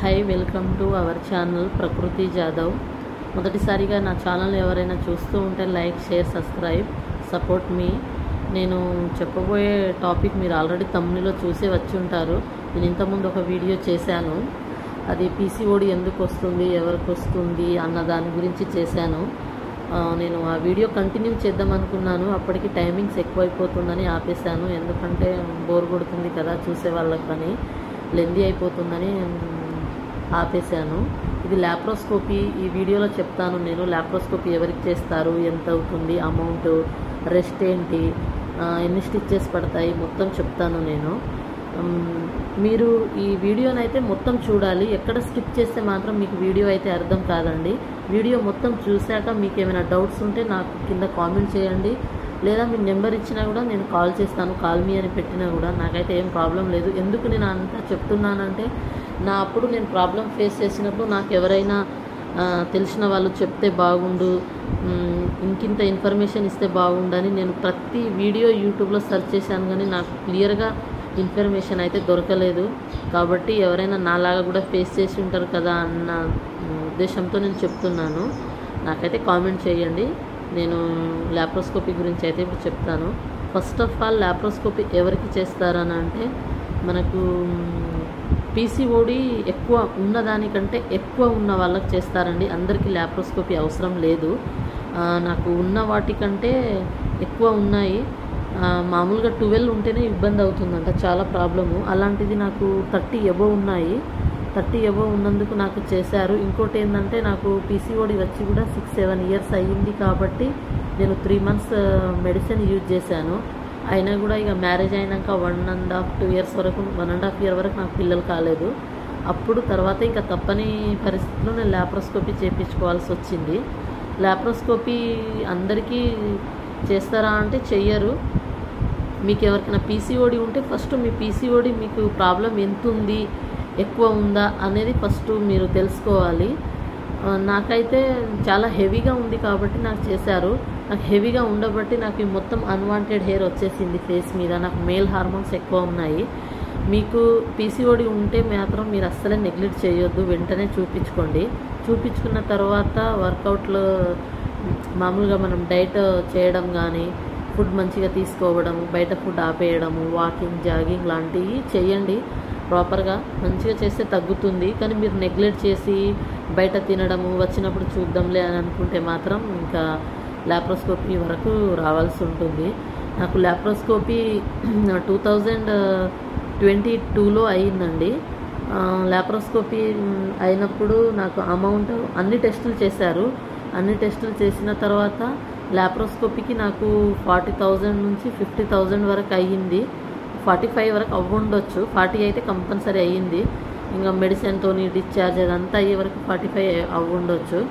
High welcome to our channel ప్రకృతి జాదవ్. మొదటిసారిగా నా ఛానల్ ఎవరైనా చూస్తూ ఉంటే లైక్, షేర్, సబ్స్క్రైబ్, సపోర్ట్ మీ. నేను చెప్పబోయే టాపిక్ మీరు ఆల్రెడీ తమ్మునిలో చూసే వచ్చి ఉంటారు. నేను ఇంతకుముందు ఒక వీడియో చేశాను. అది పీసీఓడి ఎందుకు వస్తుంది, ఎవరికి వస్తుంది అన్న దాని గురించి చేశాను. నేను ఆ వీడియో కంటిన్యూ చేద్దాం అనుకున్నాను. అప్పటికి టైమింగ్స్ ఎక్కువైపోతుందని ఆపేశాను. ఎందుకంటే బోర్ కొడుతుంది కదా చూసే వాళ్ళకని, లెందీ అయిపోతుందని ఆపేశాను. ఇది ల్యాప్రోస్కోపీ. ఈ వీడియోలో చెప్తాను నేను ల్యాప్రోస్కోపీ ఎవరికి చేస్తారు, ఎంత అవుతుంది, అమౌంట్, రెస్ట్ ఏంటి, ఎన్ని స్టిచ్చెస్ పడతాయి, మొత్తం చెప్తాను నేను. మీరు ఈ వీడియోనైతే మొత్తం చూడాలి. ఎక్కడ స్కిప్ చేస్తే మాత్రం మీకు వీడియో అయితే అర్థం కాదండి. వీడియో మొత్తం చూశాక మీకు ఏమైనా డౌట్స్ ఉంటే నాకు కింద కామెంట్ చేయండి. లేదా మీ నెంబర్ ఇచ్చినా కూడా నేను కాల్ చేస్తాను. కాల్ మీ అని పెట్టినా కూడా నాకైతే ఏం ప్రాబ్లం లేదు. ఎందుకు నేను అంతా చెప్తున్నానంటే, అప్పుడు నేను ప్రాబ్లం ఫేస్ చేసినప్పుడు నాకు ఎవరైనా తెలిసిన వాళ్ళు చెప్తే బాగుండు, ఇంకింత ఇన్ఫర్మేషన్ ఇస్తే బాగుండని నేను ప్రతి వీడియో యూట్యూబ్లో సెర్చ్ చేశాను, కానీ నాకు క్లియర్గా ఇన్ఫర్మేషన్ అయితే దొరకలేదు. కాబట్టి ఎవరైనా నాలాగా కూడా ఫేస్ చేసి ఉంటారు కదా అన్న ఉద్దేశంతో నేను చెప్తున్నాను. నాకైతే కామెంట్ చేయండి. నేను ల్యాప్రోస్కోపీ గురించి అయితే ఇప్పుడు చెప్తాను. ఫస్ట్ ఆఫ్ ఆల్ ల్యాప్రోస్కోపీ ఎవరికి చేస్తారని అంటే, మనకు పీసీఓడి ఎక్కువ ఉన్నదానికంటే ఎక్కువ ఉన్న వాళ్ళకి చేస్తారండి. అందరికీ ల్యాప్రోస్కోపీ అవసరం లేదు. నాకు ఉన్న వాటికంటే ఎక్కువ ఉన్నాయి. మామూలుగా 12 ఉంటేనే ఇబ్బంది అవుతుందంట, చాలా ప్రాబ్లము. అలాంటిది నాకు 30 అబోవ్ ఉన్నాయి. 30 అబోవ్ ఉన్నందుకు నాకు చేశారు. ఇంకోటి ఏంటంటే, నాకు పీసీఓడి వచ్చి కూడా 6-7 ఇయర్స్ అయ్యింది. కాబట్టి నేను 3 మంత్స్ మెడిసిన్ యూజ్ చేశాను. అయినా కూడా ఇక మ్యారేజ్ అయినాక 1.5-2 ఇయర్స్ వరకు, 1.5 ఇయర్ వరకు నాకు పిల్లలు కాలేదు. అప్పుడు తర్వాత ఇంకా తప్పని పరిస్థితిలో నేను ల్యాప్రోస్కోపీ చేయించుకోవాల్సి వచ్చింది. ల్యాప్రోస్కోపీ అందరికీ చేస్తారా అంటే చెయ్యరు. మీకు ఎవరికైనా పీసీఓడి ఉంటే ఫస్ట్ మీ పీసీఓడి మీకు ప్రాబ్లం ఎంత ఉంది, ఎక్కువ ఉందా అనేది ఫస్ట్ మీరు తెలుసుకోవాలి. నాకైతే చాలా హెవీగా ఉంది కాబట్టి నాకు చేశారు. నాకు హెవీగా ఉండబట్టి నాకు ఈ మొత్తం అన్వాంటెడ్ హెయిర్ వచ్చేసింది ఫేస్ మీద. నాకు మేల్ హార్మోన్స్ ఎక్కువ ఉన్నాయి. మీకు పీసీఓడి ఉంటే మాత్రం మీరు అస్సలే నెగ్లెక్ట్ చేయొద్దు, వెంటనే చూపించుకోండి. చూపించుకున్న తర్వాత వర్కౌట్లు, మామూలుగా మనం డైట్ చేయడం కానీ, ఫుడ్ మంచిగా తీసుకోవడం, బయట ఫుడ్ ఆపేయడము, వాకింగ్, జాగింగ్ లాంటివి చేయండి. ప్రాపర్గా మంచిగా చేస్తే తగ్గుతుంది. కానీ మీరు నెగ్లెక్ట్ చేసి బయట తినడము, వచ్చినప్పుడు చూద్దాంలే అని అనుకుంటే మాత్రం ఇంకా ల్యాప్రోస్కోపీ వరకు రావాల్సి ఉంటుంది. నాకు ల్యాప్రోస్కోపీ 2022లో అయ్యిందండి. ల్యాప్రోస్కోపీ అయినప్పుడు నాకు అమౌంట్, అన్ని టెస్టులు చేశారు. అన్ని టెస్టులు చేసిన తర్వాత ల్యాప్రోస్కోపీకి నాకు 40,000 నుంచి 50,000 వరకు అయ్యింది. 45 వరకు అవ్వుండొచ్చు, 40 అయితే కంపల్సరీ అయ్యింది. ఇంకా మెడిసిన్తో డిశ్చార్జ్ అదంతా అయ్యే వరకు 45 అవ్వుండొచ్చు.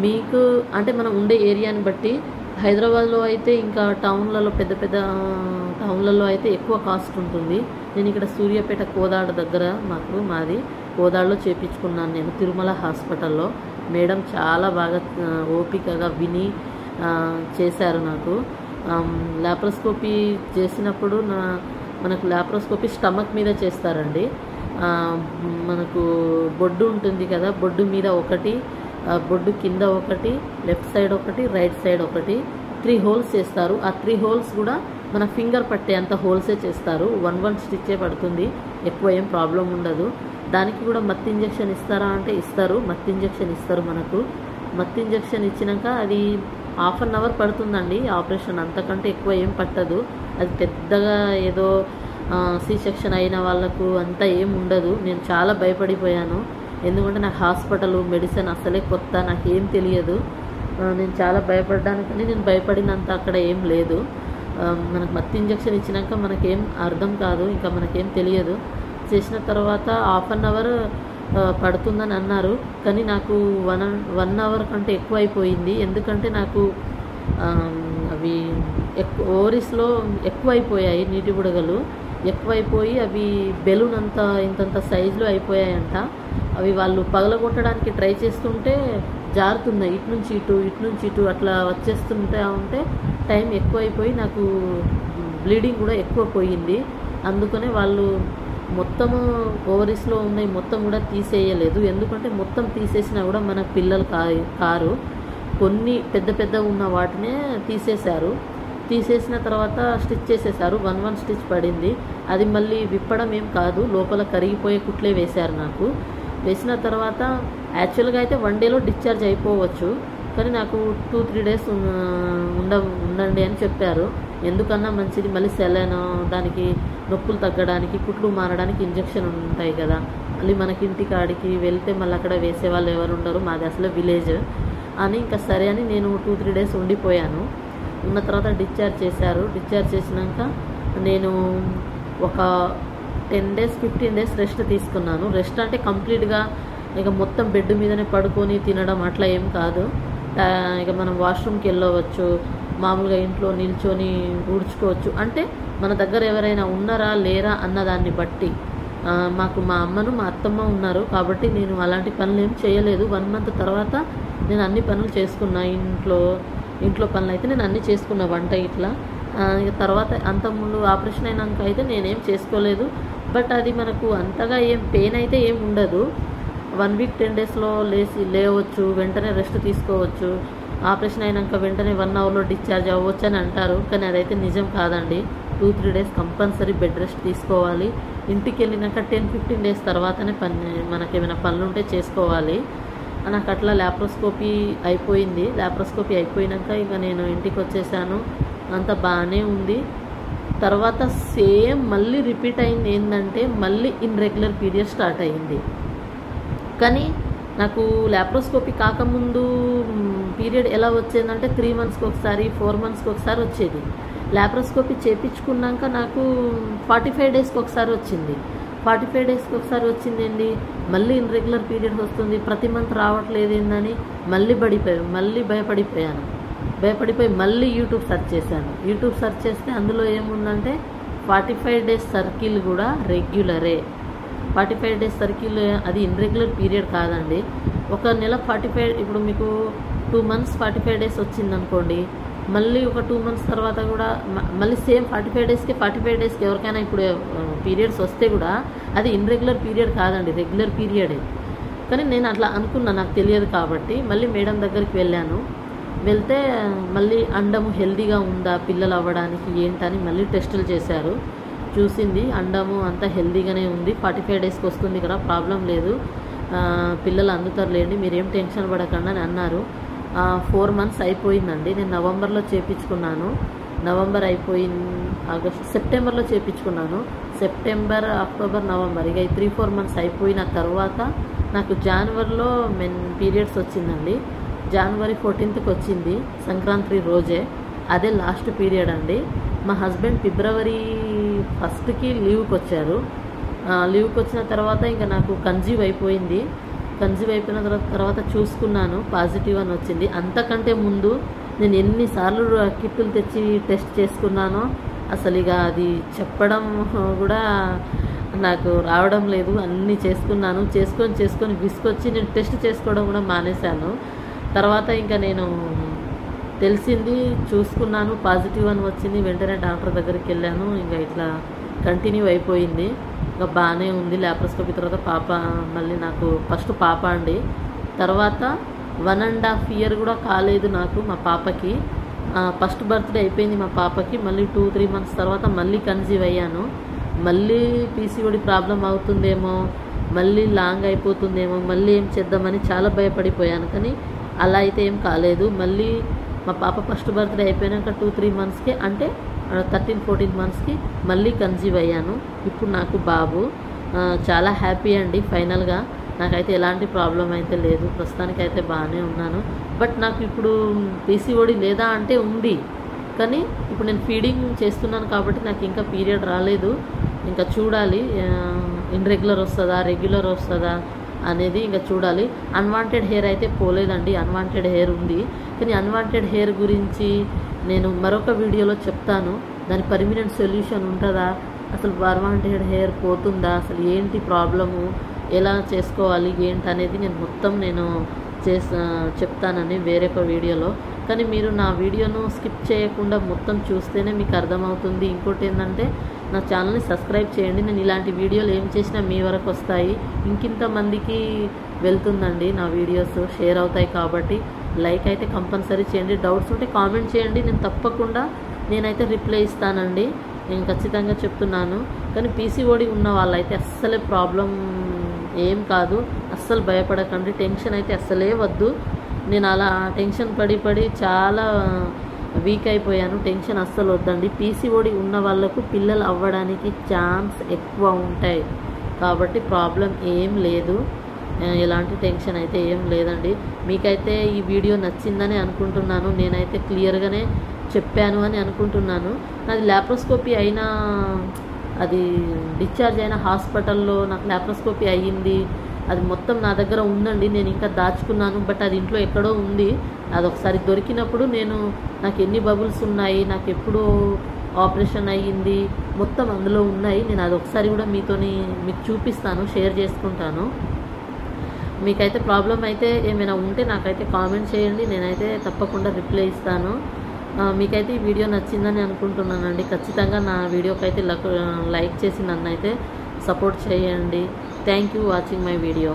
మీకు అంటే మనం ఉండే ఏరియాని బట్టి, హైదరాబాద్లో అయితే ఇంకా టౌన్లలో, పెద్ద పెద్ద టౌన్లలో అయితే ఎక్కువ కాస్ట్ ఉంటుంది. నేను ఇక్కడ సూర్యాపేట కోదాడ దగ్గర మాది కోదాడలో చేయించుకున్నాను నేను, తిరుమల హాస్పిటల్లో. మేడం చాలా బాగా ఓపికగా విని చేశారు నాకు. ల్యాప్రోస్కోపీ చేసినప్పుడు మనకు ల్యాప్రోస్కోపీ స్టమక్ మీద చేస్తారండి. మనకు బొడ్డు ఉంటుంది కదా, బొడ్డు మీద ఒకటి, బొడ్డు కింద ఒకటి, లెఫ్ట్ సైడ్ ఒకటి, రైట్ సైడ్ ఒకటి, 3 హోల్స్ చేస్తారు. ఆ 3 హోల్స్ కూడా మన ఫింగర్ పట్టే అంత హోల్సే చేస్తారు. 1 స్టిచ్చే పడుతుంది, ఎక్కువ ఏం ప్రాబ్లం ఉండదు. దానికి కూడా మత్తు ఇంజెక్షన్ ఇస్తారా అంటే ఇస్తారు. మత్తు ఇంజెక్షన్ ఇస్తారు మనకు. మత్తు ఇంజెక్షన్ ఇచ్చినాక అది 1/2 అవర్ పడుతుందండి ఆపరేషన్, అంతకంటే ఎక్కువ ఏం పట్టదు. అది పెద్దగా ఏదో సి సెక్షన్ అయిన వాళ్ళకు అంతా ఏం ఉండదు. నేను చాలా భయపడిపోయాను. ఎందుకంటే నాకు హాస్పిటల్, మెడిసిన్ అసలే కొత్త, నాకేం తెలియదు. నేను చాలా భయపడ్డాను. కానీ నేను భయపడినంత అక్కడ ఏం లేదు. మనకు మత్తు ఇంజెక్షన్ ఇచ్చినాక మనకేం అర్థం కాదు, ఇంకా మనకేం తెలియదు. చేసిన తర్వాత 1/2 అవర్ పడుతుందని అన్నారు. కానీ నాకు 1 అవర్ కంటే ఎక్కువ అయిపోయింది. ఎందుకంటే నాకు అవి ఓవరీస్లో ఎక్కువైపోయాయి, నీటి బుడగలు ఎక్కువైపోయి అవి బెలూన్ అంతా ఇంతంత సైజులో అయిపోయాయంట. అవి వాళ్ళు పగలగొట్టడానికి ట్రై చేస్తుంటే జారుతున్నాయి, ఇటు నుంచి ఇటు అట్లా వచ్చేస్తుంటే ఉంటే టైం ఎక్కువైపోయి నాకు బ్లీడింగ్ కూడా ఎక్కువ పోయింది. అందుకనే వాళ్ళు మొత్తము ఓవరీస్లో ఉన్నాయి మొత్తం కూడా తీసేయలేదు. ఎందుకంటే మొత్తం తీసేసినా కూడా మన పిల్లలు కారు. కొన్ని పెద్ద పెద్ద ఉన్న వాటినే తీసేశారు. తీసేసిన తర్వాత స్టిచ్ చేసేసారు. 1 స్టిచ్ పడింది. అది మళ్ళీ విప్పడం ఏం కాదు, లోపల కరిగిపోయే కుట్లే వేశారు నాకు. వేసిన తర్వాత యాక్చువల్గా అయితే 1 డేలో డిశ్చార్జ్ అయిపోవచ్చు, కానీ నాకు 2-3 డేస్ ఉండండి అని చెప్పారు. ఎందుకన్నా మంచిది, మళ్ళీ సెలైన్, దానికి నొప్పులు తగ్గడానికి, కుట్లు మారడానికి ఇంజెక్షన్ ఉంటాయి కదా, మళ్ళీ మనకి ఇంటికాడికి వెళ్తే మళ్ళీ అక్కడ వేసేవాళ్ళు ఎవరు ఉండరు, మాది అసలు విలేజ్ అని. ఇంకా సరే అని నేను 2-3 డేస్ ఉండిపోయాను. ఉన్న తర్వాత డిశ్చార్జ్ చేశారు. డిశ్చార్జ్ చేసినాక నేను ఒక 10 డేస్ 15 డేస్ రెస్ట్ తీసుకున్నాను. రెస్ట్ అంటే కంప్లీట్గా ఇక మొత్తం బెడ్ మీదనే పడుకొని తినడం అట్లా ఏం కాదు. ఇక మనం వాష్రూమ్కి వెళ్ళవచ్చు, మామూలుగా ఇంట్లో నిల్చొని ఊడ్చుకోవచ్చు. అంటే మన దగ్గర ఎవరైనా ఉన్నారా లేరా అన్నదాన్ని బట్టి. మాకు మా అమ్మను మా అత్తమ్మ ఉన్నారు కాబట్టి నేను అలాంటి పనులు ఏం చేయలేదు. 1 మంత్ తర్వాత నేను అన్ని పనులు చేసుకున్నా. ఇంట్లో పనులు అయితే నేను అన్నీ చేసుకున్నా, వంట ఇట్లా. ఇక తర్వాత అంతకుముందు ఆపరేషన్ అయినాక అయితే నేనేం చేసుకోలేదు. బట్ అది మనకు అంతగా ఏం పెయిన్ అయితే ఏం ఉండదు. 1 వీక్ 10 డేస్లో లేవచ్చు, వెంటనే రెస్ట్ తీసుకోవచ్చు. ఆపరేషన్ అయినాక వెంటనే 1 అవర్లో డిశ్చార్జ్ అవ్వచ్చు అని అంటారు, కానీ అదైతే నిజం కాదండి. 2-3 డేస్ కంపల్సరీ బెడ్ రెస్ట్ తీసుకోవాలి. ఇంటికి వెళ్ళినాక 10-15 డేస్ తర్వాతనే మనకేమైనా పనులు ఉంటే చేసుకోవాలి. నాకు అట్లా ల్యాప్రోస్కోపీ అయిపోయింది. ల్యాప్రోస్కోపీ అయిపోయినాక ఇక నేను ఇంటికి వచ్చేసాను. అంత బాగానే ఉంది. తర్వాత సేమ్ మళ్ళీ రిపీట్ అయింది ఏంటంటే మళ్ళీ ఇర్రెగ్యులర్ పీరియడ్ స్టార్ట్ అయ్యింది. కానీ నాకు ల్యాప్రోస్కోపీ కాకముందు పీరియడ్ ఎలా వచ్చేదంటే 3 మంత్స్కి ఒకసారి 4 మంత్స్కి ఒకసారి వచ్చేది. ల్యాప్రోస్కోపీ చేయించుకున్నాక నాకు 45 డేస్కి ఒకసారి వచ్చింది. 45 డేస్కి ఒకసారి వచ్చిందండి. మళ్ళీ ఇర్రెగ్యులర్ పీరియడ్ వస్తుంది, ప్రతి మంత్ రావట్లేదు ఏందని మళ్ళీ భయపడిపోయాను. భయపడిపోయి మళ్ళీ యూట్యూబ్ సెర్చ్ చేశాను. యూట్యూబ్ సెర్చ్ చేస్తే అందులో ఏముందంటే 45 డేస్ సర్కిల్ కూడా రెగ్యులరే. 45 డేస్ సర్కిల్ అది ఇర్రెగ్యులర్ పీరియడ్ కాదండి. ఒక నెల 45, ఇప్పుడు మీకు 2 మంత్స్ 45 డేస్ వచ్చిందనుకోండి, మళ్ళీ ఒక 2 మంత్స్ తర్వాత కూడా మళ్ళీ సేమ్ 45 డేస్కి ఎవరికైనా ఇప్పుడు పీరియడ్స్ వస్తే కూడా అది ఇర్రెగ్యులర్ పీరియడ్ కాదండి, రెగ్యులర్ పీరియడే. కానీ నేను అట్లా అనుకున్నా, నాకు తెలియదు కాబట్టి. మళ్ళీ మేడం దగ్గరికి వెళ్ళాను. వెళ్తే మళ్ళీ అండము హెల్దీగా ఉందా పిల్లలు అవ్వడానికి ఏంటని మళ్ళీ టెస్టులు చేశారు. చూసింది అండము అంతా హెల్దీగానే ఉంది, 45 డేస్కి వస్తుంది కదా, ప్రాబ్లం లేదు, పిల్లలు అందుతారులేండి, మీరేం టెన్షన్ పడకండి అని అన్నారు. 4 మంత్స్ అయిపోయిందండి. నేను నవంబర్లో చేయించుకున్నాను. నవంబర్ అయిపోయింది, సెప్టెంబర్లో చేయించుకున్నాను. సెప్టెంబర్, అక్టోబర్, నవంబర్ ఇక 3-4 మంత్స్ అయిపోయిన తర్వాత నాకు జనవరిలో పీరియడ్స్ వచ్చిందండి. జనవరి 14th వచ్చింది, సంక్రాంతి రోజే. అదే లాస్ట్ పీరియడ్ అండి. మా హస్బెండ్ ఫిబ్రవరి 1కి లీవ్కి వచ్చారు. లీవ్కి వచ్చిన తర్వాత ఇంకా నాకు కన్సీవ్ అయిపోయింది. కన్సీవ్ అయిపోయిన తర్వాత చూసుకున్నాను, పాజిటివ్ అని వచ్చింది. అంతకంటే ముందు నేను ఎన్నిసార్లు కిట్లు తెచ్చి టెస్ట్ చేసుకున్నానో అసలు ఇక అది చెప్పడం కూడా నాకు రావడం లేదు. అన్నీ చేసుకున్నాను, చేసుకొని విసుకొచ్చి నేను టెస్ట్ చేసుకోవడం కూడా మానేశాను. తర్వాత ఇంకా నేను తెలిసింది, చూసుకున్నాను, పాజిటివ్ అని వచ్చింది. వెంటనే డాక్టర్ దగ్గరికి వెళ్ళాను. ఇంకా ఇట్లా కంటిన్యూ అయిపోయింది. ఇంకా బాగానే ఉంది. ల్యాప్రోస్కోపీ తర్వాత పాప, మళ్ళీ నాకు ఫస్ట్ పాప అండి. తర్వాత 1.5 year కూడా కాలేదు నాకు మా పాపకి. ఫస్ట్ బర్త్డే అయిపోయింది మా పాపకి. మళ్ళీ 2-3 months తర్వాత మళ్ళీ కన్సీవ్ అయ్యాను. మళ్ళీ పీసీఓడి ప్రాబ్లం అవుతుందేమో, మళ్ళీ లాంగ్ అయిపోతుందేమో, మళ్ళీ ఏం చేద్దామని చాలా భయపడిపోయాను. కానీ అలా అయితే ఏం కాలేదు. మళ్ళీ మా పాప ఫస్ట్ బర్త్డే అయిపోయాక 2-3 monthsకి, అంటే 13-14 monthsకి మళ్ళీ కన్సీవ్ అయ్యాను. ఇప్పుడు నాకు బాబు. చాలా హ్యాపీ అండి. ఫైనల్గా నాకైతే ఎలాంటి ప్రాబ్లం అయితే లేదు, ప్రస్తుతానికి అయితే బాగానే ఉన్నాను. బట్ నాకు ఇప్పుడు పీసీఓడి లేదా అంటే ఉంది, కానీ ఇప్పుడు నేను ఫీడింగ్ చేస్తున్నాను కాబట్టి నాకు ఇంకా పీరియడ్ రాలేదు. ఇంకా చూడాలి ఇర్రెగ్యులర్ వస్తుందా రెగ్యులర్ వస్తుందా అనేది ఇంకా చూడాలి. అన్వాంటెడ్ హెయిర్ అయితే పోలేదండి, అన్వాంటెడ్ హెయిర్ ఉంది. కానీ అన్వాంటెడ్ హెయిర్ గురించి నేను మరొక వీడియోలో చెప్తాను. దాని పర్మనెంట్ సొల్యూషన్ ఉంటుందా, అసలు అన్వాంటెడ్ హెయిర్ పోతుందా, అసలు ఏంటి ప్రాబ్లము, ఎలా చేసుకోవాలి ఏంటి అనేది నేను మొత్తం చెప్తానని వేరొక వీడియోలో. కానీ మీరు నా వీడియోను స్కిప్ చేయకుండా మొత్తం చూస్తేనే మీకు అర్థమవుతుంది. ఇంకోటి ఏంటంటే నా ఛానల్ని సబ్స్క్రైబ్ చేయండి. నేను ఇలాంటి వీడియోలు ఏం చేసినా మీ వరకు వస్తాయి, ఇంకింతమందికి వెళ్తుందండి నా వీడియోస్, షేర్ అవుతాయి. కాబట్టి లైక్ అయితే కంపల్సరీ చేయండి. డౌట్స్ ఉంటే కామెంట్ చేయండి, నేను తప్పకుండా నేనైతే రిప్లై ఇస్తానండి. నేను ఖచ్చితంగా చెప్తున్నాను. కానీ పీసీఓడి ఉన్న వాళ్ళైతే అస్సలే ప్రాబ్లం ఏం కాదు, అస్సలు భయపడకండి. టెన్షన్ అయితే అస్సలే వద్దు. నేను అలా టెన్షన్ పడి చాలా వీక్ అయిపోయాను. టెన్షన్ అస్సలు వద్దండి. పీసీఓడి ఉన్న వాళ్ళకు పిల్లలు అవ్వడానికి ఛాన్స్ ఎక్కువ ఉంటాయి, కాబట్టి ప్రాబ్లం ఏం లేదు. ఎలాంటి టెన్షన్ అయితే ఏం లేదండి. మీకైతే ఈ వీడియో నచ్చిందని అనుకుంటున్నాను. నేనైతే క్లియర్గానే చెప్పాను అని అనుకుంటున్నాను. నాది ల్యాప్రోస్కోపీ అయినా, అది డిశ్చార్జ్ అయిన హాస్పిటల్లో నాకు ల్యాప్రోస్కోపీ అయ్యింది, అది మొత్తం నా దగ్గర ఉందండి. నేను ఇంకా దాచుకున్నాను, బట్ అది ఇంట్లో ఎక్కడో ఉంది. అది ఒకసారి దొరికినప్పుడు నాకు ఎన్ని బబుల్స్ ఉన్నాయి, నాకు ఎప్పుడు ఆపరేషన్ అయ్యింది, మొత్తం అందులో ఉన్నాయి. నేను అది ఒకసారి కూడా మీకు చూపిస్తాను, షేర్ చేసుకుంటాను. మీకైతే ప్రాబ్లం అయితే ఏమైనా ఉంటే నాకైతే కామెంట్ చేయండి, నేనైతే తప్పకుండా రిప్లై ఇస్తాను. మీకైతే ఈ వీడియో నచ్చిందని అనుకుంటున్నానండి. ఖచ్చితంగా నా వీడియోకి అయితే లైక్ చేసి నన్ను అయితే సపోర్ట్ చేయండి. Thank you watching my video.